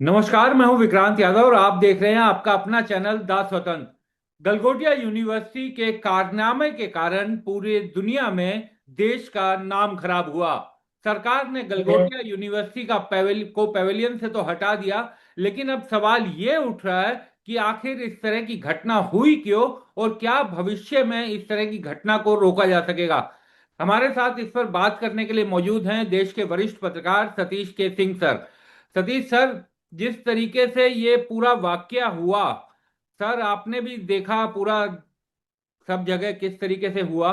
नमस्कार, मैं हूं विक्रांत यादव और आप देख रहे हैं आपका अपना चैनल द स्वतंत्र। गलगोटिया यूनिवर्सिटी के कारनामे के कारण पूरे दुनिया में देश का नाम खराब हुआ। सरकार ने गलगोटिया यूनिवर्सिटी का पेवेलियन से तो हटा दिया, लेकिन अब सवाल ये उठ रहा है कि आखिर इस तरह की घटना हुई क्यों और क्या भविष्य में इस तरह की घटना को रोका जा सकेगा। हमारे साथ इस पर बात करने के लिए मौजूद हैं देश के वरिष्ठ पत्रकार सतीश के सिंह सर। सतीश सर, जिस तरीके से ये पूरा वाकया हुआ, सर आपने भी देखा पूरा सब जगह किस तरीके से हुआ।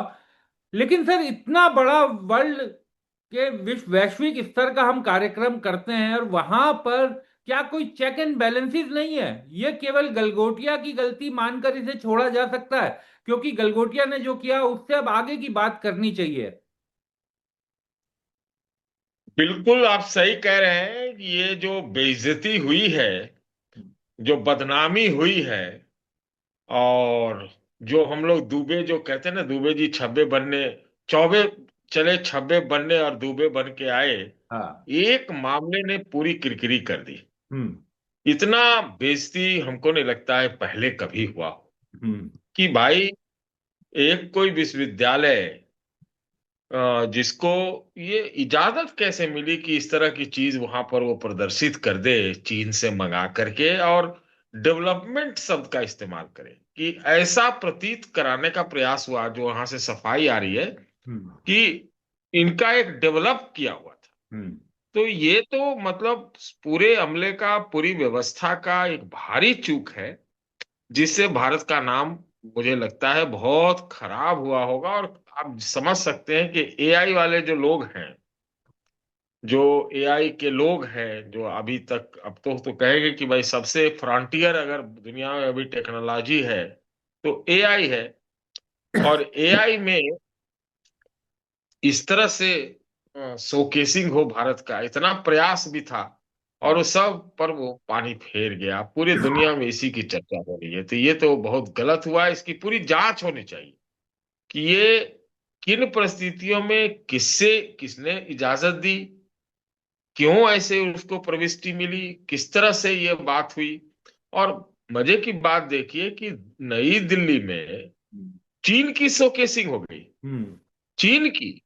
लेकिन सर, इतना बड़ा वर्ल्ड के विश्व वैश्विक स्तर का हम कार्यक्रम करते हैं और वहां पर क्या कोई चेक एंड बैलेंसेस नहीं है? ये केवल गलगोटिया की गलती मानकर इसे छोड़ा जा सकता है? क्योंकि गलगोटिया ने जो किया उससे अब आगे की बात करनी चाहिए। बिल्कुल आप सही कह रहे हैं कि ये जो बेइज्जती हुई है, जो बदनामी हुई है, और जो हम लोग दूबे जो कहते हैं ना, दूबे जी छब्बे बनने, चौबे चले छब्बे बनने और दूबे बन के आए। हाँ। एक मामले ने पूरी किरकिरी कर दी। हम्म। इतना बेइज्जती हमको नहीं लगता है पहले कभी हुआ हो हम्म। कि भाई एक कोई विश्वविद्यालय, जिसको ये इजाजत कैसे मिली कि इस तरह की चीज वहां पर वो प्रदर्शित कर दे, चीन से मंगा करके, और डेवलपमेंट शब्द का इस्तेमाल करे, कि ऐसा प्रतीत कराने का प्रयास हुआ जो वहां से सफाई आ रही है हम्म। कि इनका एक डेवलप किया हुआ था। हम्म। तो ये तो मतलब पूरे अमले का, पूरी व्यवस्था का एक भारी चूक है, जिससे भारत का नाम, मुझे लगता है, बहुत खराब हुआ होगा। और आप समझ सकते हैं कि एआई वाले जो लोग हैं, जो एआई के लोग हैं, जो अभी तक, अब तो कहेंगे कि भाई सबसे फ्रंटियर अगर दुनिया में अभी टेक्नोलॉजी है तो एआई है। और एआई में इस तरह से शोकेसिंग हो भारत का, इतना प्रयास भी था, और वो सब पर वो पानी फेर गया। पूरी दुनिया में इसी की चर्चा हो रही है। तो ये तो बहुत गलत हुआ। इसकी पूरी जांच होनी चाहिए कि ये किन परिस्थितियों में किससे, किसने इजाजत दी, क्यों ऐसे उसको प्रविष्टि मिली, किस तरह से ये बात हुई। और मजे की बात देखिए कि नई दिल्ली में चीन की शोकेसिंग हो गई। हम्म। चीन की।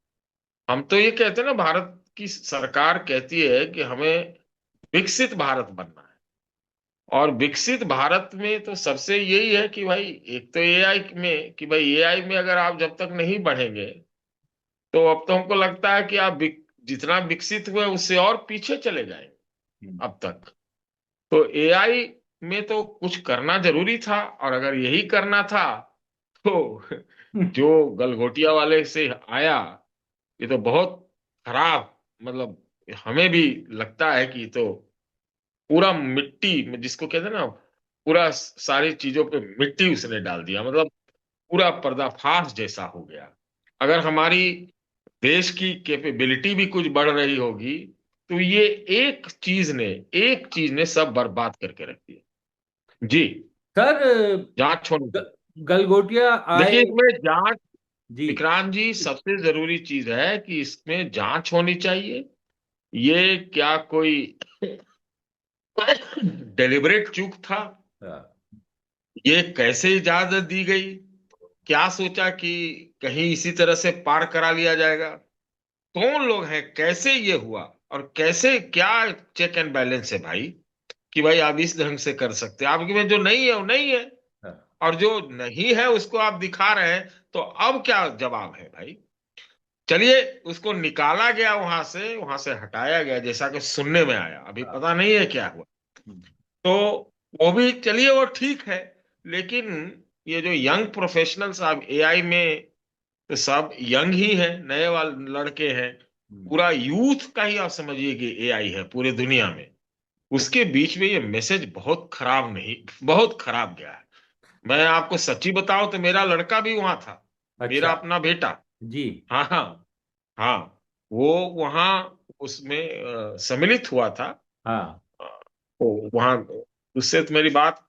हम तो ये कहते हैं ना, भारत की सरकार कहती है कि हमें विकसित भारत बनना है। और विकसित भारत में तो सबसे यही है कि भाई, एक तो एआई में, कि भाई एआई में अगर आप जब तक नहीं बढ़ेंगे, तो अब तो हमको लगता है कि आप जितना विकसित हुए उससे और पीछे चले जाएंगे हम्म। अब तक। तो एआई में तो कुछ करना जरूरी था, और अगर यही करना था तो जो गलघोटिया वाले से आया, ये तो बहुत खराब, मतलब हमें भी लगता है कि ये तो पूरा मिट्टी में, जिसको कहते हैं ना, पूरा सारी चीजों पे मिट्टी उसने डाल दिया, मतलब पूरा पर्दाफाश जैसा हो गया। अगर हमारी देश की कैपेबिलिटी भी कुछ बढ़ रही होगी, तो ये एक चीज ने सब बर्बाद करके रख दिया। जी। सर, जांच होनी चाहिए। गलगोटिया आए। देखिए, इसमें जांच, जी। विक्रांत जी, सबसे जरूरी चीज है कि इसमें जांच होनी चाहिए। ये क्या कोई डेलिबरेट चूक था? हाँ। ये कैसे इजाजत दी गई? क्या सोचा कि कहीं इसी तरह से पार करा लिया जाएगा? कौन लोग हैं, कैसे ये हुआ, और कैसे, क्या चेक एंड बैलेंस है भाई, कि भाई आप इस ढंग से कर सकते हैं? आपके में जो नहीं है वो नहीं है, हाँ। और जो नहीं है उसको आप दिखा रहे हैं। तो अब क्या जवाब है भाई? चलिए, उसको निकाला गया, वहां से हटाया गया, जैसा कि सुनने में आया, अभी हाँ। पता नहीं है क्या हुआ। हम्म। तो वो भी चलिए, वो ठीक है। लेकिन ये जो यंग प्रोफेशनल्स अब एआई में, तो सब यंग ही है, नए वाले लड़के हैं। हम्म। पूरा यूथ का ही आप समझिए कि एआई है पूरे दुनिया में। उसके बीच में ये मैसेज बहुत खराब, नहीं, बहुत खराब गया है। मैं आपको सच्ची बताऊं तो मेरा लड़का भी वहां था, मेरा अच्छा। अपना बेटा। जी। हाँ, हाँ, हाँ। वो वहां उसमें सम्मिलित हुआ था। हाँ। तो वहां उससे तो मेरी बात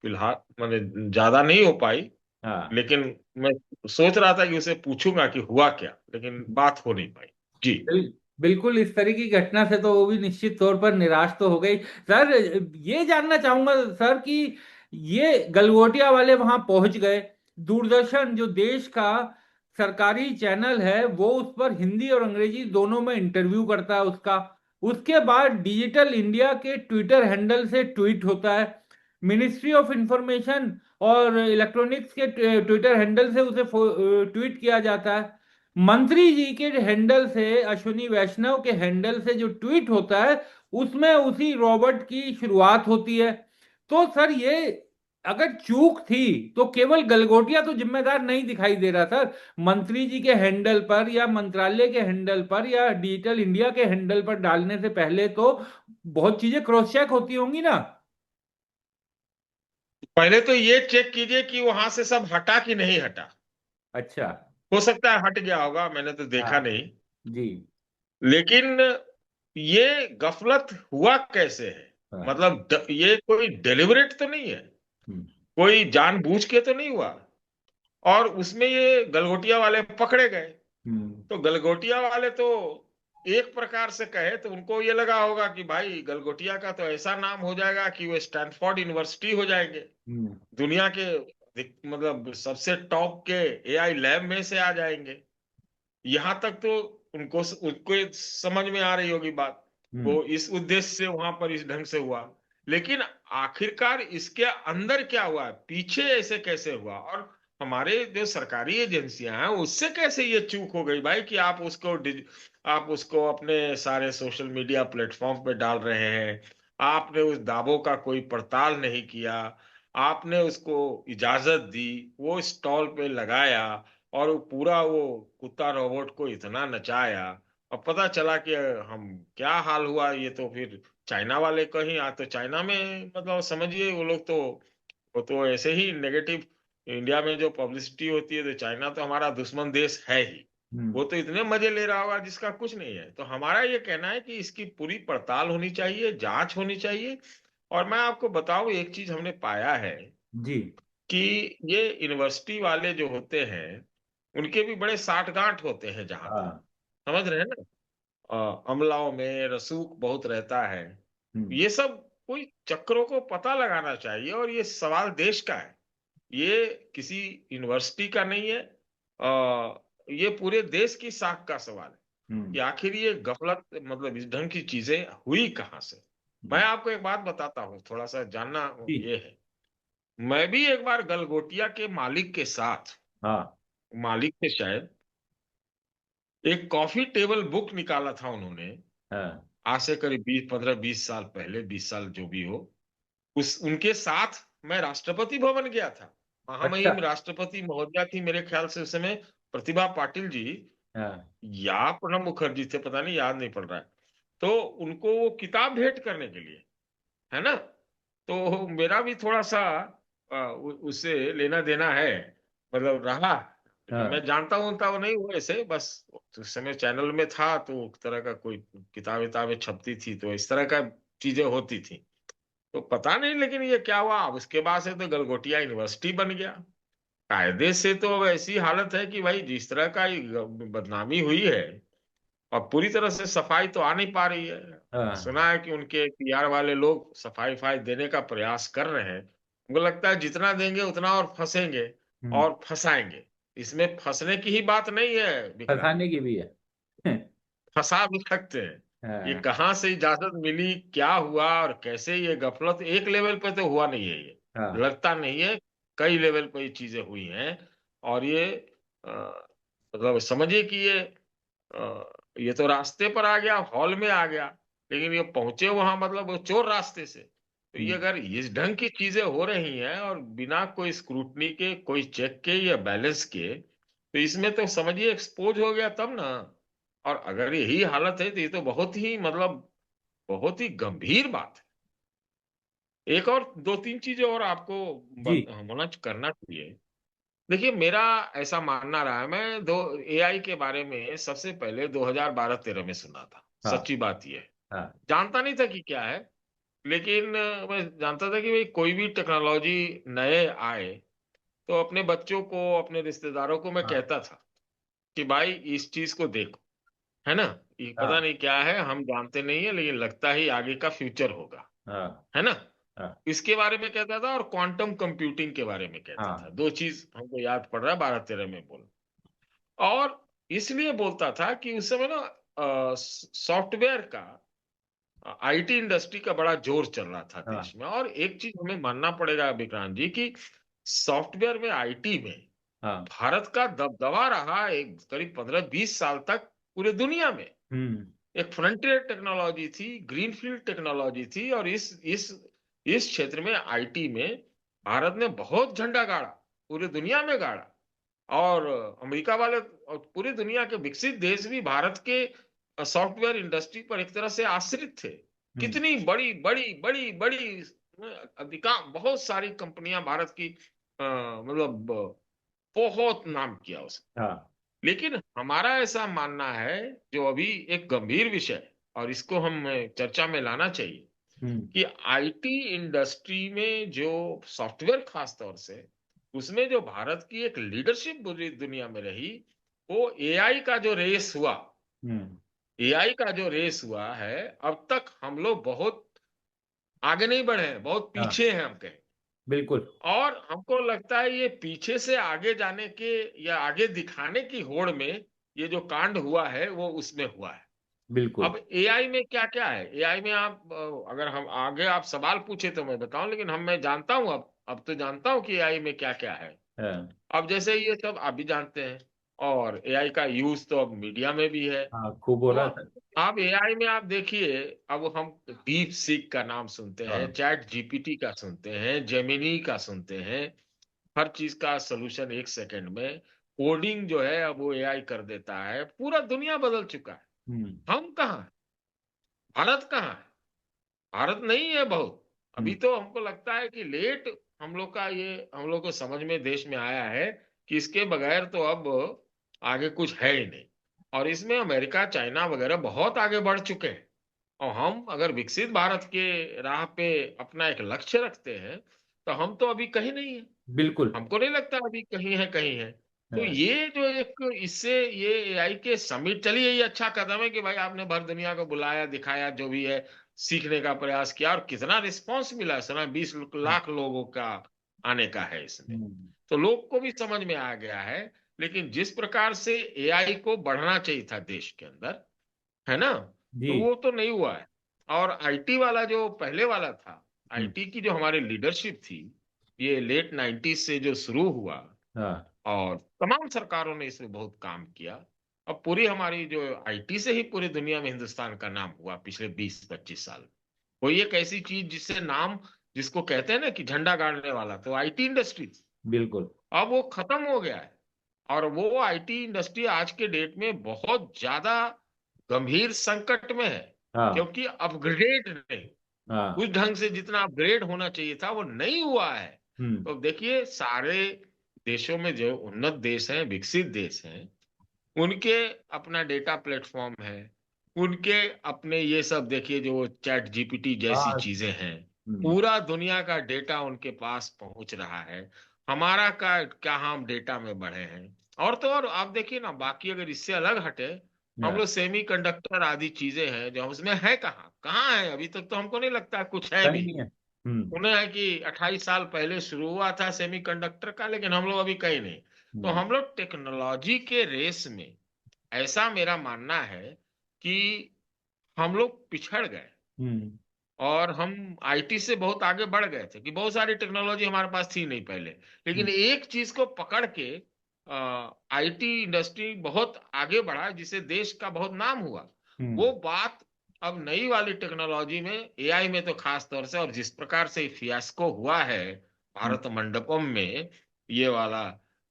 फिलहाल मैंने ज्यादा नहीं हो पाई। हाँ। लेकिन मैं सोच रहा था कि उसे पूछूंगा कि हुआ क्या, लेकिन बात हो नहीं पाई। जी। बिल्कुल, इस तरह की घटना से तो वो भी निश्चित तौर पर निराश तो हो गई। सर, ये जानना चाहूंगा सर कि ये गलगोटिया वाले वहां पहुंच गए, दूरदर्शन जो देश का सरकारी चैनल है वो उस पर हिंदी और अंग्रेजी दोनों में इंटरव्यू करता है उसका। उसके बाद डिजिटल इंडिया के ट्विटर हैंडल से ट्वीट होता है, मिनिस्ट्री ऑफ इंफॉर्मेशन और इलेक्ट्रॉनिक्स के ट्विटर हैंडल से उसे ट्वीट किया जाता है, मंत्री जी के हैंडल से, अश्विनी वैष्णव के हैंडल से जो ट्वीट होता है उसमें उसी रॉबर्ट की शुरुआत होती है। तो सर, ये अगर चूक थी तो केवल गलगोटिया तो जिम्मेदार नहीं दिखाई दे रहा सर। मंत्री जी के हैंडल पर या मंत्रालय के हैंडल पर या डिजिटल इंडिया के हैंडल पर डालने से पहले तो बहुत चीजें क्रॉस चेक होती होंगी ना। पहले तो ये चेक कीजिए कि वहां से सब हटा कि नहीं हटा। अच्छा। हो सकता है हट गया होगा, मैंने तो देखा हाँ नहीं। जी। लेकिन ये गफलत हुआ कैसे है? हाँ। मतलब ये कोई डेलिबरेट तो नहीं है, हम्म। कोई जानबूझ के तो नहीं हुआ। और उसमें ये गलगोटिया वाले पकड़े गए। हम्म। तो गलगोटिया वाले तो एक प्रकार से कहे तो उनको ये लगा होगा कि भाई गलगोटिया का तो ऐसा नाम हो जाएगा कि वो स्टैनफोर्ड यूनिवर्सिटी हो जाएंगे, हम्म। दुनिया के मतलब सबसे टॉप के एआई लैब में से आ जाएंगे। यहां तक तो उनको उनको समझ में आ रही होगी बात। हम्म। वो इस उद्देश्य से वहां पर इस ढंग से हुआ। लेकिन आखिरकार इसके अंदर क्या हुआ, पीछे ऐसे कैसे हुआ, और हमारे जो सरकारी एजेंसियां हैं उससे कैसे ये चूक हो गई भाई कि आप उसको अपने सारे सोशल मीडिया प्लेटफॉर्म पे डाल रहे हैं। आपने उस दावों का कोई पड़ताल नहीं किया। आपने उसको इजाजत दी, वो स्टॉल पे लगाया, और वो पूरा वो कुत्ता रोबोट को इतना नचाया। और पता चला कि हम क्या हाल हुआ, ये तो फिर चाइना वाले कहीं आ तो चाइना में मतलब समझिए वो तो ऐसे ही नेगेटिव। इंडिया में जो पब्लिसिटी होती है तो चाइना तो हमारा दुश्मन देश है ही। हम्म। वो तो इतने मजे ले रहा होगा जिसका कुछ नहीं है। तो हमारा ये कहना है कि इसकी पूरी पड़ताल होनी चाहिए, जांच होनी चाहिए। और मैं आपको बताऊं, एक चीज हमने पाया है जी। कि ये यूनिवर्सिटी वाले जो होते हैं उनके भी बड़े साठगांठ होते हैं जहां तक हाँ। समझ रहे हैं ना। अमलाओं में रसूख बहुत रहता है। हम्म। ये सब कोई चक्रों को पता लगाना चाहिए, और ये सवाल देश का है, ये किसी यूनिवर्सिटी का नहीं है। ये पूरे देश की साख का सवाल है कि हम्म। आखिर ये गफलत मतलब इस ढंग की चीजें हुई कहाँ से। मैं हम्म। आपको एक बात बताता हूँ, थोड़ा सा जानना जी। ये है। मैं भी एक बार गलगोटिया के मालिक के साथ, हाँ। मालिक थे शायद, एक कॉफी टेबल बुक निकाला था उन्होंने। हाँ। आज से करीब 20 15 20 साल पहले, 20 साल जो भी हो। उस उनके साथ मैं राष्ट्रपति भवन गया था। अच्छा। महामहिम राष्ट्रपति महोदया थी मेरे ख्याल से उस समय, प्रतिभा पाटिल जी हाँ। या प्रणब मुखर्जी थे, पता नहीं, याद नहीं पड़ रहा है। तो उनको वो किताब भेंट करने के लिए, है ना, तो मेरा भी थोड़ा सा उससे लेना देना है, मतलब रहा। मैं हाँ। जानता हूँ था वो नहीं हुआ ऐसे, बस उस समय चैनल में था तो एक तरह का कोई किताब विताबें छपती थी तो इस तरह का चीजें होती थी। तो पता नहीं लेकिन ये क्या हुआ, अब उसके बाद से तो गलगोटिया यूनिवर्सिटी बन गया। कायदे से तो अब ऐसी हालत है कि भाई जिस तरह का ये बदनामी हुई है, और पूरी तरह से सफाई तो आ नहीं पा रही है। हाँ। सुना है कि उनके पीआर वाले लोग सफाई फाई देने का प्रयास कर रहे हैं। उनको लगता है जितना देंगे उतना और फंसेंगे हम्म। और फंसाएंगे। इसमें फंसने की ही बात नहीं है विकराल, फंसाने की भी है। फंसा भी सकते हैं। ये हाँ। कहाँ से इजाजत मिली, क्या हुआ और कैसे, ये गफलत एक लेवल पे तो हुआ नहीं है ये, हाँ। लगता नहीं है। कई लेवल पे ये चीजें हुई हैं। और ये मतलब समझिए कि ये तो रास्ते पर आ गया, हॉल में आ गया, लेकिन ये पहुंचे वहां मतलब वो चोर रास्ते से। तो ये हम्म। अगर इस ढंग की चीजें हो रही हैं और बिना कोई स्क्रूटनी के, कोई चेक के या बैलेंस के, तो इसमें तो समझिए एक्सपोज हो गया तब ना। और अगर यही हालत है तो ये तो बहुत ही मतलब बहुत ही गंभीर बात है। एक और दो तीन चीजें और आपको जी। होना करना चाहिए। देखिए मेरा ऐसा मानना रहा है, मैं दो एआई के बारे में सबसे पहले 2012 13 में सुना था, हाँ। सच्ची बात यह है। हाँ। जानता नहीं था कि क्या है। लेकिन मैं जानता था कि भाई कोई भी टेक्नोलॉजी नए आए तो अपने बच्चों को, अपने रिश्तेदारों को मैं हाँ। कहता था कि भाई इस चीज को देखो, है ना, ये पता हाँ नहीं क्या है, हम जानते नहीं है, लेकिन लगता ही आगे का फ्यूचर होगा, हाँ है ना। हाँ इसके बारे में कहता था और क्वांटम कंप्यूटिंग के बारे में कहता था। हाँ। दो चीज हमको याद पड़ रहा है 12-13 में बोल। और इसलिए बोलता था कि उस समय ना सॉफ्टवेयर का, आईटी इंडस्ट्री का बड़ा जोर चल रहा था हाँ देश में। और एक चीज हमें मानना पड़ेगा विक्रांत जी कि सॉफ्टवेयर में, आईटी में हाँ। भारत का दबदबा रहा एक करीब 15-20 साल तक पूरे दुनिया में। हम्म एक फ्रंटियर टेक्नोलॉजी थी, ग्रीनफील्ड टेक्नोलॉजी थी। और इस क्षेत्र में, आईटी में, भारत ने बहुत झंडा गाड़ा, पूरी दुनिया में गाड़ा। और अमेरिका वाले और पूरी दुनिया के विकसित देश भी भारत के सॉफ्टवेयर इंडस्ट्री पर एक तरह से आश्रित थे। हम्म। कितनी बड़ी बड़ी बड़ी बड़ी अधिकांश, बहुत सारी कंपनियां भारत की, मतलब बहुत नाम किया उसने। हाँ। लेकिन हमारा ऐसा मानना है, जो अभी एक गंभीर विषय है और इसको हम चर्चा में लाना चाहिए, हम्म कि आईटी इंडस्ट्री में जो सॉफ्टवेयर खास तौर से, उसमें जो भारत की एक लीडरशिप पूरी दुनिया में रही, वो एआई का जो रेस हुआ, हम्म। एआई का जो रेस हुआ है, अब तक हम लोग बहुत आगे नहीं बढ़े हैं, बहुत हाँ पीछे हैं हम कहें। बिल्कुल। और हमको लगता है ये पीछे से आगे जाने के या आगे दिखाने की होड़ में ये जो कांड हुआ है वो उसमें हुआ है। बिल्कुल। अब एआई में क्या क्या है, एआई में आप अगर हम आगे आप सवाल पूछे तो मैं बताऊं, लेकिन मैं जानता हूं, अब तो जानता हूं कि एआई में क्या क्या है। हाँ अब जैसे ये सब आप भी जानते हैं, और एआई का यूज तो अब मीडिया में भी है। हाँ खूब हो तो रहा था। आप एआई में आप देखिए, अब हम डीप सीक का नाम सुनते हैं, हाँ। चैट जीपीटी का सुनते हैं, जेमिनी का सुनते हैं। हर चीज का सोल्यूशन 1 सेकंड में, कोडिंग जो है अब वो एआई कर देता है। पूरा दुनिया बदल चुका है। हम्म हम कहाँ हैं? भारत कहाँ है? भारत नहीं है बहुत। अभी हम्म। तो हमको लगता है कि लेट हम लोग का ये, हम लोग को समझ में देश में आया है कि इसके बगैर तो अब आगे कुछ है ही नहीं। और इसमें अमेरिका, चाइना वगैरह बहुत आगे बढ़ चुके हैं। और हम अगर विकसित भारत के राह पे अपना एक लक्ष्य रखते हैं, तो हम तो अभी कहीं नहीं है। बिल्कुल। हमको नहीं लगता अभी कहीं है, कहीं है। तो हाँ ये जो एक इससे ये एआई के समिट, चलिए ये अच्छा कदम है कि भाई आपने भर दुनिया को बुलाया, दिखाया, जो भी है सीखने का प्रयास किया। और कितना रिस्पांस मिला, समय 20 लाख लोगों का आने का है इसमें। हम्म। तो लोग को भी समझ में आ गया है। लेकिन जिस प्रकार से एआई को बढ़ना चाहिए था देश के अंदर, है ना, जी। तो वो तो नहीं हुआ है। और आईटी वाला जो पहले वाला था, हम्म। आईटी की जो हमारी लीडरशिप थी, ये लेट 90s से जो शुरू हुआ, हाँ। और तमाम सरकारों ने इसमें बहुत काम किया। अब पूरी हमारी जो आईटी से ही पूरी दुनिया में हिंदुस्तान का नाम हुआ पिछले 20-25 साल। कोई एक ऐसी चीज जिससे नाम, जिसको कहते हैं ना कि झंडा गाड़ने वाला, तो आईटी इंडस्ट्री। बिल्कुल। अब वो खत्म हो गया है। और वो आईटी इंडस्ट्री आज के डेट में बहुत ज्यादा गंभीर संकट में है, हाँ क्योंकि अपग्रेड नहीं, हाँ। उस ढंग से जितना अपग्रेड होना चाहिए था वो नहीं हुआ है। हम्म तो देखिए, सारे देशों में जो उन्नत देश हैं, विकसित देश हैं, उनके अपना डेटा प्लेटफॉर्म है, उनके अपने ये सब देखिए, जो चैट जीपीटी जैसी हाँ। चीजें हैं, हम्म। पूरा दुनिया का डेटा उनके पास पहुंच रहा है। हमारा का क्या, हम डेटा में बढ़े हैं। और तो और आप देखिए ना, बाकी अगर इससे अलग हटे, हम हाँ, लोग सेमी कंडक्टर आदि चीजें हैं जो उसमें है, कहाँ कहाँ है अभी तक, तो हमको नहीं लगता कुछ है कहीं भी। नहीं है। हम्म उन्हें है कि 28 साल पहले शुरू हुआ था सेमीकंडक्टर का, लेकिन हम लोग अभी कहीं नहीं। तो हम्म हम लोग टेक्नोलॉजी के रेस में, ऐसा मेरा मानना है कि हम लोग पिछड़ गए। हम्म और हम आईटी से बहुत आगे बढ़ गए थे कि बहुत सारी टेक्नोलॉजी हमारे पास थी नहीं पहले। लेकिन हम्म एक चीज को पकड़ के आईटी इंडस्ट्री बहुत आगे बढ़ा, जिससे देश का बहुत नाम हुआ। हम्म। वो बात अब नई वाली टेक्नोलॉजी में, एआई में तो खास तौर से, और जिस प्रकार से फियास्को हुआ है हम्म। भारत मंडपम में, ये वाला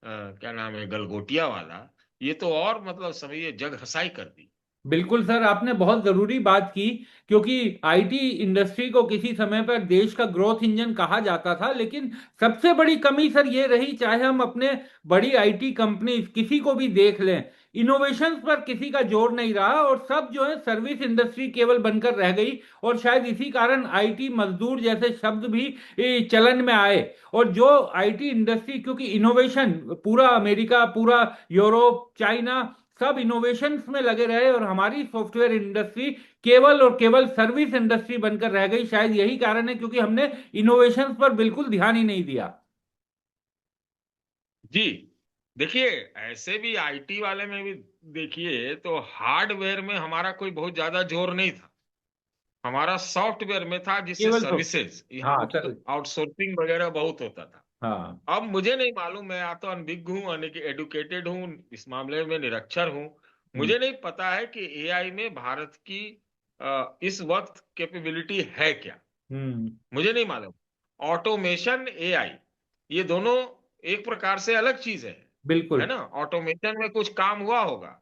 क्या नाम है, गलगोटिया वाला, ये तो और मतलब समझिए जग हंसाई कर दी। बिल्कुल सर, आपने बहुत जरूरी बात की। क्योंकि आईटी इंडस्ट्री को किसी समय पर देश का ग्रोथ इंजन कहा जाता था, लेकिन सबसे बड़ी कमी सर ये रही, चाहे हम अपने बड़ी आईटी कंपनी किसी को भी देख लें, इनोवेशन पर किसी का जोर नहीं रहा और सब जो है सर्विस इंडस्ट्री केवल बनकर रह गई। और शायद इसी कारण आईटी मजदूर जैसे शब्द भी चलन में आए। और जो आईटी इंडस्ट्री, क्योंकि इनोवेशन पूरा अमेरिका, पूरा यूरोप, चाइना, सब इनोवेशंस में लगे रहे और हमारी सॉफ्टवेयर इंडस्ट्री केवल और केवल सर्विस इंडस्ट्री बनकर रह गई। शायद यही कारण है क्योंकि हमने इनोवेशंस पर बिल्कुल ध्यान ही नहीं दिया। जी, देखिए, ऐसे भी आईटी वाले में भी देखिए तो हार्डवेयर में हमारा कोई बहुत ज्यादा जोर नहीं था। हमारा सॉफ्टवेयर में था, जिससे केवल तो। सर्विसेज यहाँ हाँ सर। आउटसोर्सिंग वगैरह बहुत होता था। हाँ। अब मुझे नहीं मालूम, मैं या तो अनभिज्ञ हूँ यानी कि एडुकेटेड हूँ, इस मामले में निरक्षर हूँ। हम्म। मुझे नहीं पता है कि एआई में भारत की इस वक्त कैपेबिलिटी है क्या। हम्म। मुझे नहीं मालूम। ऑटोमेशन, एआई, ये दोनों एक प्रकार से अलग चीज है बिल्कुल। ना। ऑटोमेशन में कुछ काम हुआ होगा,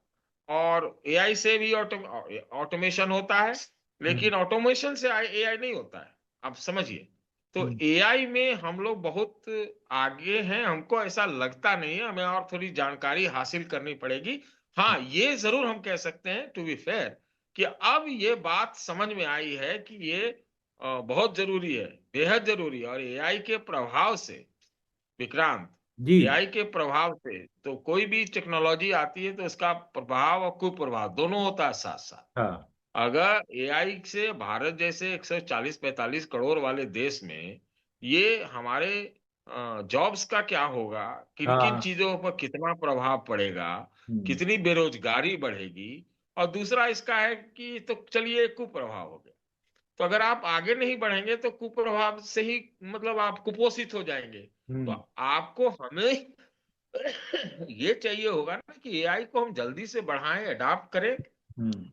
और एआई से भी ऑटोमेशन होता है, हम्म। लेकिन ऑटोमेशन से एआई नहीं होता है। आप समझिए। तो हम्म। एआई में हम लोग बहुत आगे हैं, हमको ऐसा लगता नहीं है। हमें और थोड़ी जानकारी हासिल करनी पड़ेगी। हाँ, ये जरूर हम कह सकते हैं, टू बी फेयर, कि अब ये बात समझ में आई है कि ये बहुत जरूरी है, बेहद जरूरी है। और एआई के प्रभाव से, विक्रांत, जी। एआई के प्रभाव से तो कोई भी टेक्नोलॉजी आती है तो उसका प्रभाव और कुप्रभाव दोनों होता है साथ साथ। हाँ। अगर एआई से भारत जैसे 140-45 करोड़ वाले देश में ये हमारे जॉब्स का क्या होगा, किन किन हाँ। चीजों पर कितना प्रभाव पड़ेगा, हम्म। कितनी बेरोजगारी बढ़ेगी। और दूसरा इसका है कि, तो चलिए कुप्रभाव हो गया। तो अगर आप आगे नहीं बढ़ेंगे तो कुप्रभाव से ही मतलब आप कुपोषित हो जाएंगे। तो हम्म। आपको हमें ये चाहिए होगा ना कि एआई को हम जल्दी से बढ़ाएं, अडाप्ट करें, हम्म।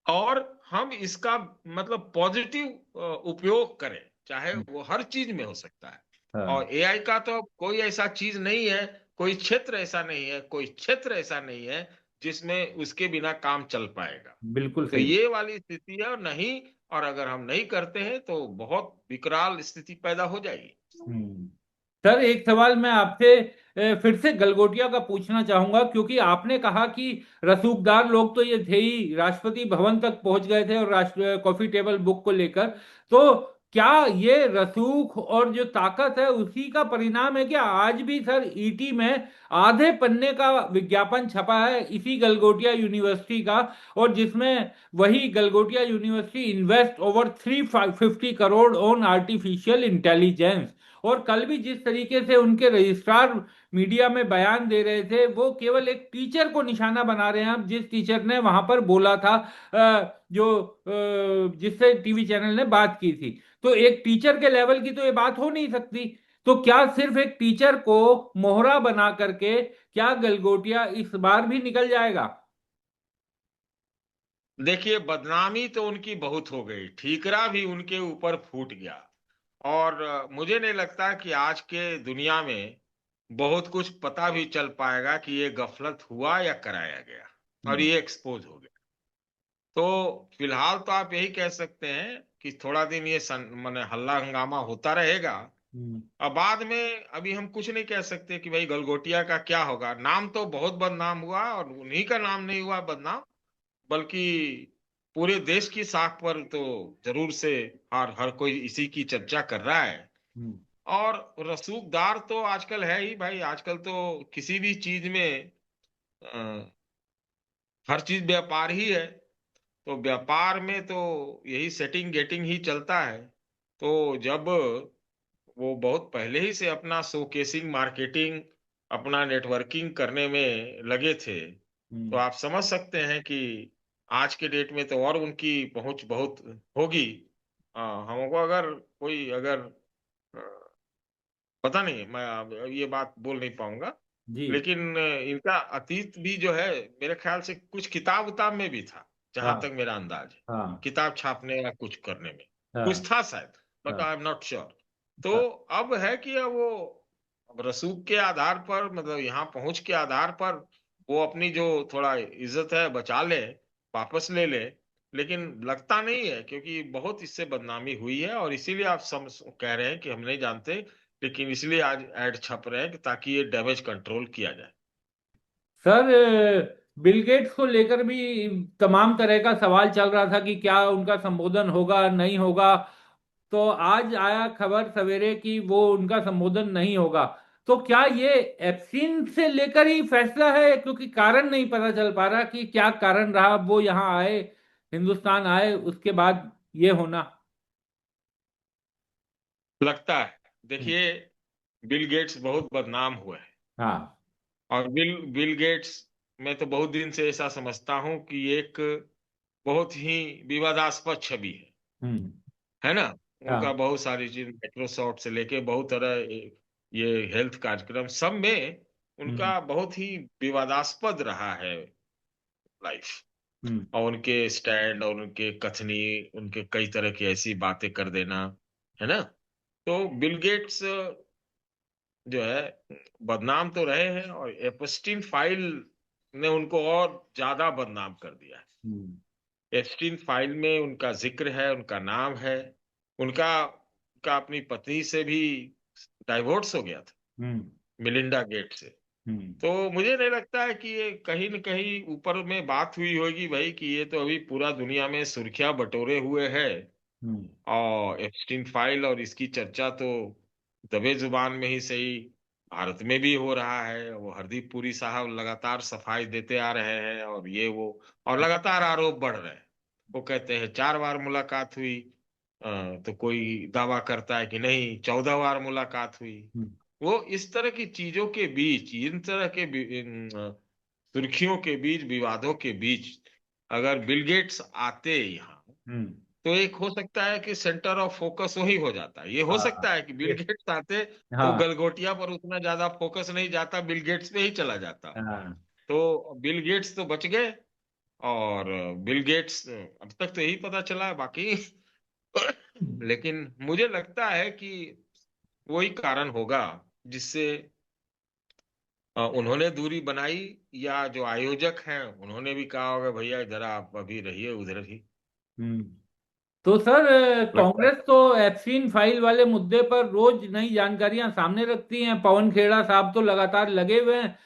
और हम इसका मतलब पॉजिटिव उपयोग करें, चाहे हम्म। वो हर चीज में हो सकता है। हाँ। और एआई का तो कोई ऐसा चीज नहीं है, कोई क्षेत्र ऐसा नहीं है, कोई क्षेत्र ऐसा नहीं है जिसमें उसके बिना काम चल पाएगा। बिल्कुल तो सही। ये वाली स्थिति है। और नहीं, और अगर हम नहीं करते हैं तो बहुत विकराल स्थिति पैदा हो जाएगी। हम्म। सर एक सवाल मैं आपसे फिर से गलगोटिया का पूछना चाहूंगा, क्योंकि आपने कहा कि रसूखदार लोग तो ये थे ही, राष्ट्रपति भवन तक पहुंच गए थे और राष्ट्र कॉफी टेबल बुक को लेकर। तो क्या ये रसूख और जो ताकत है उसी का परिणाम है? क्या आज भी सर ईटी में आधे पन्ने का विज्ञापन छपा है इसी गलगोटिया यूनिवर्सिटी का, और जिसमें वही Galgotia university invest over 350 crore on artificial intelligence. और कल भी जिस तरीके से उनके रजिस्ट्रार मीडिया में बयान दे रहे थे, वो केवल एक टीचर को निशाना बना रहे हैं। अब जिस टीचर ने वहां पर बोला था, जिससे टीवी चैनल ने बात की थी, तो एक टीचर के लेवल की तो ये बात हो नहीं सकती। तो क्या सिर्फ एक टीचर को मोहरा बना करके क्या गलगोटिया इस बार भी निकल जाएगा? देखिए, बदनामी तो उनकी बहुत हो गई, ठीकरा भी उनके ऊपर फूट गया। और मुझे नहीं लगता कि आज के दुनिया में बहुत कुछ पता भी चल पाएगा कि ये गफलत हुआ या कराया गया, और हम्म। ये एक्सपोज हो गया। तो फिलहाल तो आप यही कह सकते हैं कि थोड़ा दिन ये माने हल्ला हंगामा होता रहेगा। हम्म। अब बाद में अभी हम कुछ नहीं कह सकते कि भाई गलगोटिया का क्या होगा। नाम तो बहुत बदनाम हुआ, और उन्हीं का नाम नहीं हुआ बदनाम, बल्कि पूरे देश की साख पर तो जरूर से हर कोई इसी की चर्चा कर रहा है। हम्म। और रसूखदार तो आजकल है ही भाई। आजकल तो किसी भी चीज में अ, हर चीज व्यापार ही है। तो व्यापार में तो यही सेटिंग गेटिंग ही चलता है। तो जब वो बहुत पहले ही से अपना शोकेसिंग, मार्केटिंग, अपना नेटवर्किंग करने में लगे थे, तो हम्म। आप समझ सकते हैं कि आज के डेट में तो और उनकी पहुंच बहुत होगी। हमको अगर कोई अगर अ, पता नहीं, मैं अब ये बात बोल नहीं पाऊंगा। जी। लेकिन इनका अतीत भी जो है, मेरे ख्याल से कुछ किताब उताब में भी था, जहां हाँ। तक मेरा अंदाज है। हाँ। किताब छापने या कुछ करने में कुछ हाँ। था शायद, बट हाँ। I am not sure. तो हाँ। अब है कि अब वो, अब रसूख के आधार पर, मतलब यहाँ पहुंच के आधार पर, वो अपनी जो थोड़ा इज्जत है बचा ले, वापस ले ले। लेकिन लगता नहीं है, क्योंकि बहुत इससे बदनामी हुई है। और इसीलिए आप कह रहे हैं कि हम नहीं जानते, लेकिन इसलिए आज ऐड छप रहे हैं कि ताकि ये डैमेज कंट्रोल किया जाए। सर बिल गेट्स को लेकर भी तमाम तरह का सवाल चल रहा था कि क्या उनका संबोधन होगा नहीं होगा। तो आज आया खबर सवेरे कि वो उनका संबोधन नहीं होगा। तो क्या ये एप्सिन से लेकर ही फैसला है? क्योंकि कारण नहीं पता चल पा रहा कि क्या कारण रहा वो यहाँ आए, हिंदुस्तान आए, उसके बाद ये होना। लगता है, हम्म, देखिए, बिल गेट्स बहुत बदनाम हुए हैं। हाँ। और बिल बिल गेट्स, मैं तो बहुत दिन से ऐसा समझता हूं कि एक बहुत ही विवादास्पद छवि हम्म। है ना। उनका हाँ। बहुत सारी चीज, माइक्रोसॉफ्ट से लेके बहुत तरह ये हेल्थ कार्यक्रम सब में हम्म। उनका बहुत ही विवादास्पद रहा है लाइफ। हम्म। और उनके स्टैंड और उनके कथनी, उनके कई तरह की ऐसी बातें कर देना, है ना। तो बिल गेट्स जो है बदनाम तो रहे हैं, और एप्स्टीन फाइल ने उनको और ज्यादा बदनाम कर दिया है। हम्म। एप्स्टीन फाइल में उनका जिक्र है, उनका नाम है। उनका अपनी पत्नी से भी डाइवोर्स हो गया था, हम्म। मिलिंडा गेट से। हम्म। तो मुझे नहीं लगता है कि ये कहीं न कहीं ऊपर में बात हुई होगी भाई, कि ये तो अभी पूरा दुनिया में सुर्खियां बटोरे हुए है। हम्म। और एप्स्टीन फाइल और इसकी चर्चा तो दबे जुबान में ही सही, भारत में भी हो रहा है। वो हरदीप पुरी साहब लगातार सफाई देते आ रहे हैं, और ये वो, और लगातार आरोप बढ़ रहे हैं। वो कहते हैं 4 बार मुलाकात हुई, तो कोई दावा करता है कि नहीं 14 बार मुलाकात हुई। हम्म। वो इस तरह की चीजों के बीच, इन तरह के सुर्खियों के बीच, विवादों के बीच अगर बिल गेट्स आते यहाँ, हम्म। तो एक हो सकता है कि सेंटर ऑफ फोकस वही हो जाता है। ये हो हाँ। सकता है कि बिल ये- गेट्स आते तो हाँ। गलगोटिया पर उतना ज्यादा फोकस नहीं जाता, बिल गेट्स पे ही चला जाता। हाँ। तो बिल गेट्स तो बच गए। और बिल गेट्स, अब तक तो यही पता चला है बाकी। लेकिन मुझे लगता है कि वही कारण होगा जिससे उन्होंने दूरी बनाई, या जो आयोजक हैं उन्होंने भी कहा होगा भैया इधर आप अभी रहिए उधर ही। हम्म। तो सर, लगता है। कांग्रेस तो एप्सिन फाइल वाले मुद्दे पर रोज नई जानकारियां सामने रखती हैं। पवन खेड़ा साहब तो लगातार लगे हुए हैं।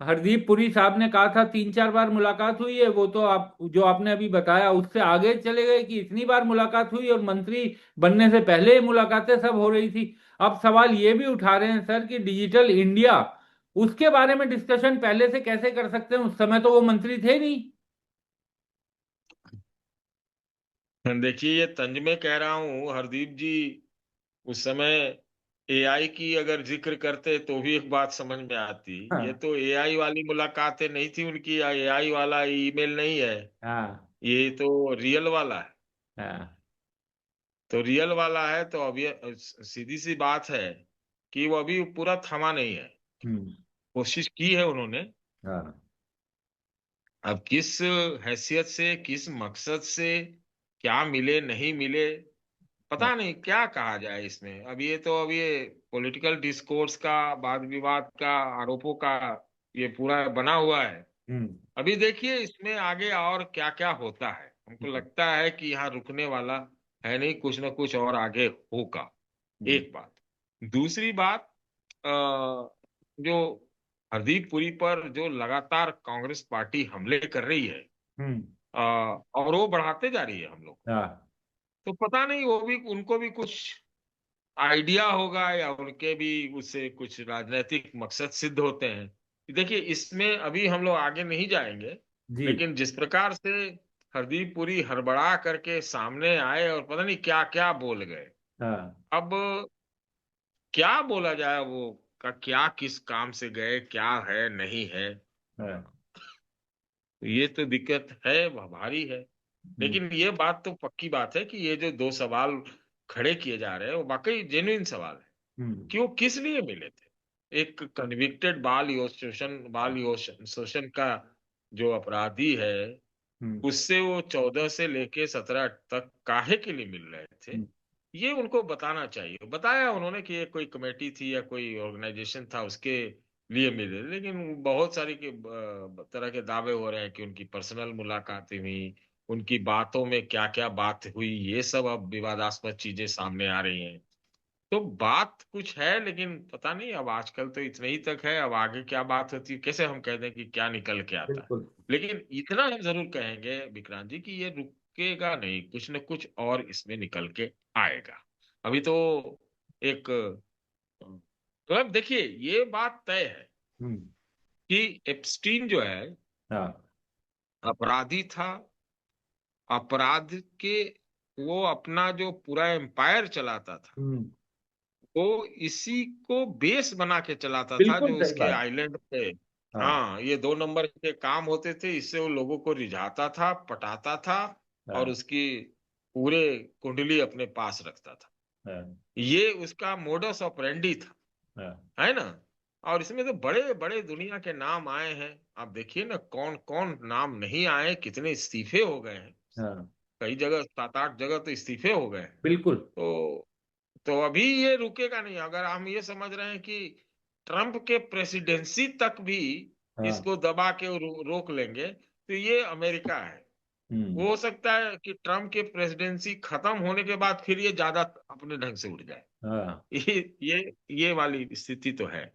हरदीप पुरी साहब ने कहा था 3-4 बार मुलाकात हुई है, वो तो आप जो आपने अभी बताया उससे आगे चले गए कि इतनी बार मुलाकात हुई, और मंत्री बनने से पहले मुलाकातें सब हो रही थी। अब सवाल ये भी उठा रहे हैं सर कि डिजिटल इंडिया, उसके बारे में डिस्कशन पहले से कैसे कर सकते हैं? उस समय तो वो मंत्री थे नहीं। देखिए, ये तंज में कह रहा हूँ हरदीप जी, उस समय एआई की अगर जिक्र करते तो भी एक बात समझ में आती। ये हाँ। तो एआई वाली मुलाकातें नहीं थी उनकी, एआई वाला ईमेल नहीं है। हाँ। ये तो रियल वाला है। हाँ। तो रियल वाला है तो अब ये सीधी सी बात है कि वो अभी पूरा थमा नहीं है। हम्म। कोशिश की है उन्होंने। हाँ। अब किस हैसियत से, किस मकसद से, क्या मिले नहीं मिले, हाँ। पता नहीं क्या कहा जाए इसमें। अब ये पॉलिटिकल डिस्कोर्स का, वाद विवाद का, आरोपों का ये पूरा बना हुआ है। हम्म। अभी देखिए इसमें आगे और क्या क्या होता है। हमको हम्म। लगता है कि यहाँ रुकने वाला है नहीं, कुछ ना कुछ और आगे होगा। हम्म। एक बात। दूसरी बात, अ, जो हरदीप पुरी पर जो लगातार कांग्रेस पार्टी हमले कर रही है, हम्म। और वो बढ़ाते जा रही है हम लोग, हाँ। तो पता नहीं वो भी, उनको भी कुछ आइडिया होगा, या उनके भी उससे कुछ राजनीतिक मकसद सिद्ध होते हैं। देखिए इसमें अभी हम लोग आगे नहीं जाएंगे। जी। लेकिन जिस प्रकार से हरदीप पुरी हड़बड़ा करके सामने आए और पता नहीं क्या क्या बोल गए। हाँ। अब क्या बोला जाए, वो का क्या, किस काम से गए, क्या है नहीं है। हाँ। तो ये तो दिक्कत है, वह भारी है। हम्म। लेकिन ये बात तो पक्की बात है कि ये जो 2 सवाल खड़े किए जा रहे हैं वो वाकई जेन्युइन सवाल है। हम्म। कि वो किस लिए मिले थे। एक कन्विक्टेड बाल यौन शोषण का जो अपराधी है, हम्म। उससे वो 14 से लेके 17 तक काहे के लिए मिल रहे थे, हम्म। ये उनको बताना चाहिए। बताया उन्होंने कि ये कोई कमेटी थी या कोई ऑर्गेनाइजेशन था उसके लिए मिले, लेकिन बहुत सारी तरह के दावे हो रहे हैं कि उनकी पर्सनल मुलाकातें हुई, उनकी बातों में क्या क्या बात हुई, ये सब अब विवादास्पद चीजें सामने आ रही हैं। तो बात कुछ है, लेकिन पता नहीं, अब आजकल तो इतने ही तक है। अब आगे क्या बात होती है, कैसे हम कह दें कि क्या निकल के आता है। बिल्कुल। लेकिन इतना हम जरूर कहेंगे विक्रांत जी कि ये रुकेगा नहीं, कुछ न कुछ और इसमें निकल के आएगा। अभी तो एक मतलब देखिए, ये बात तय है हम्म। कि एप्स्टीन जो है हाँ। अपराधी था। अपराध के वो अपना जो पूरा एम्पायर चलाता था, हम्म। वो इसी को बेस बना के चलाता था, बिल्कुल जो सही उसके बात। आइलैंड पे। हाँ। हाँ, ये 2 नंबर के काम होते थे, इससे वो लोगों को रिझाता था, पटाता था, और हाँ। उसकी पूरे कुंडली अपने पास रखता था। हाँ। ये उसका मोडस ऑपरेंडी था, हाँ। है ना। और इसमें तो बड़े बड़े दुनिया के नाम आए हैं। आप देखिए ना, कौन कौन नाम नहीं आए, कितने इस्तीफे हो गए हैं। हाँ। कई जगह 7-8 जगह तो इस्तीफे हो गए हैं। बिल्कुल। तो अभी ये रुकेगा नहीं। अगर हम ये समझ रहे हैं कि ट्रम्प के प्रेसिडेंसी तक भी हाँ। इसको दबा के रोक लेंगे, तो ये अमेरिका है। हम्म। वो हो सकता है कि ट्रम्प के प्रेसिडेंसी खत्म होने के बाद फिर ये ज्यादा अपने ढंग से उठ जाए। हाँ। ये वाली स्थिति तो है।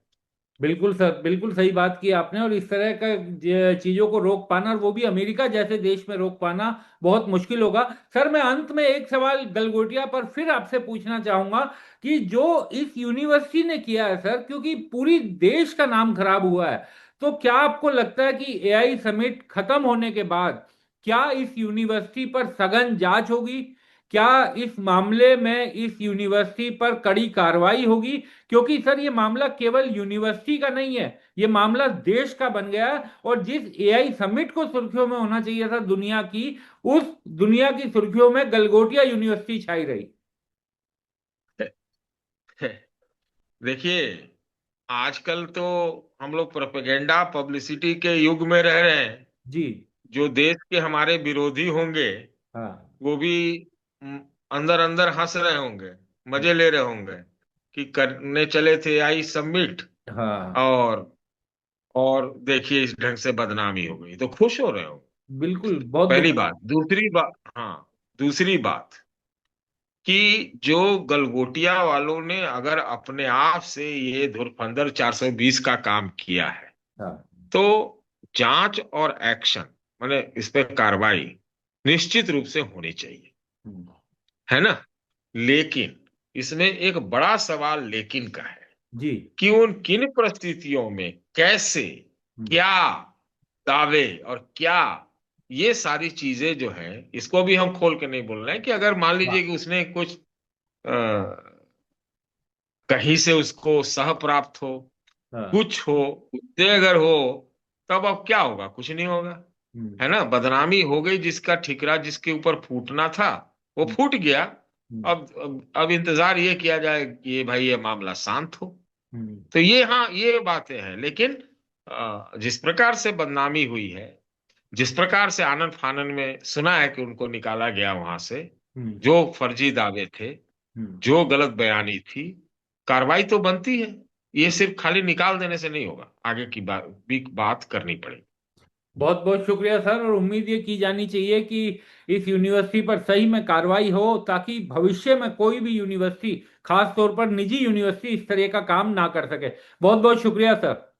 बिल्कुल सर, बिल्कुल सही बात की आपने। और इस तरह का चीजों को रोक पाना, और वो भी अमेरिका जैसे देश में रोक पाना, बहुत मुश्किल होगा। सर, मैं अंत में एक सवाल गलगोटिया पर फिर आपसे पूछना चाहूंगा कि जो इस यूनिवर्सिटी ने किया है सर, क्योंकि पूरी देश का नाम खराब हुआ है, तो क्या आपको लगता है कि एआई समिट खत्म होने के बाद क्या इस यूनिवर्सिटी पर सघन जांच होगी? क्या इस मामले में इस यूनिवर्सिटी पर कड़ी कार्रवाई होगी? क्योंकि सर, ये मामला केवल यूनिवर्सिटी का नहीं है, ये मामला देश का बन गया है। और जिस एआई समिट को सुर्खियों में होना चाहिए था दुनिया की, उस दुनिया की सुर्खियों में गलगोटिया यूनिवर्सिटी छाई रही। देखिए, आजकल तो हम लोग प्रोपेगेंडा पब्लिसिटी के युग में रह रहे हैं। जी। जो देश के हमारे विरोधी होंगे, हाँ। वो भी अंदर अंदर हंस रहे होंगे, मजे ले रहे होंगे कि करने चले थे आई सबमिट, हाँ। और और देखिए इस ढंग से बदनामी हो गई, तो खुश हो रहे हो। बिल्कुल, बहुत पहली दुख। बात। दूसरी बात, हाँ, दूसरी बात कि जो गलगोटिया वालों ने अगर अपने आप से ये धुरफंदर 420 का काम किया है, हाँ। तो जांच और एक्शन, माने इस पे कार्रवाई निश्चित रूप से होनी चाहिए, हम्म। है ना। लेकिन इसमें एक बड़ा सवाल लेकिन का है जी। कि उन किन परिस्थितियों में कैसे, हम्म। क्या दावे और क्या, ये सारी चीजें जो है, इसको भी हम खोल के नहीं बोल रहे हैं कि अगर मान लीजिए हाँ। कि उसने कुछ कहीं से उसको सह प्राप्त हो, हाँ। कुछ हो, उससे अगर हो, तब अब क्या होगा? कुछ नहीं होगा, हम्म। है ना। बदनामी हो गई, जिसका ठिकरा जिसके ऊपर फूटना था वो हम्म। फूट गया। हम्म। अब इंतजार ये किया जाए कि ये भाई ये मामला शांत हो। हम्म। तो ये, हाँ, ये बातें हैं। लेकिन जिस प्रकार से बदनामी हुई है, जिस प्रकार से आनन फानन में सुना है कि उनको निकाला गया वहां से, हम्म। जो फर्जी दावे थे, हम्म। जो गलत बयानी थी, कार्रवाई तो बनती है। ये सिर्फ खाली निकाल देने से नहीं होगा, आगे की बात भी बात करनी पड़ेगी। बहुत बहुत शुक्रिया सर। और उम्मीद ये की जानी चाहिए कि इस यूनिवर्सिटी पर सही में कार्रवाई हो, ताकि भविष्य में कोई भी यूनिवर्सिटी, खास तौर पर निजी यूनिवर्सिटी, इस तरह का काम ना कर सके। बहुत बहुत शुक्रिया सर।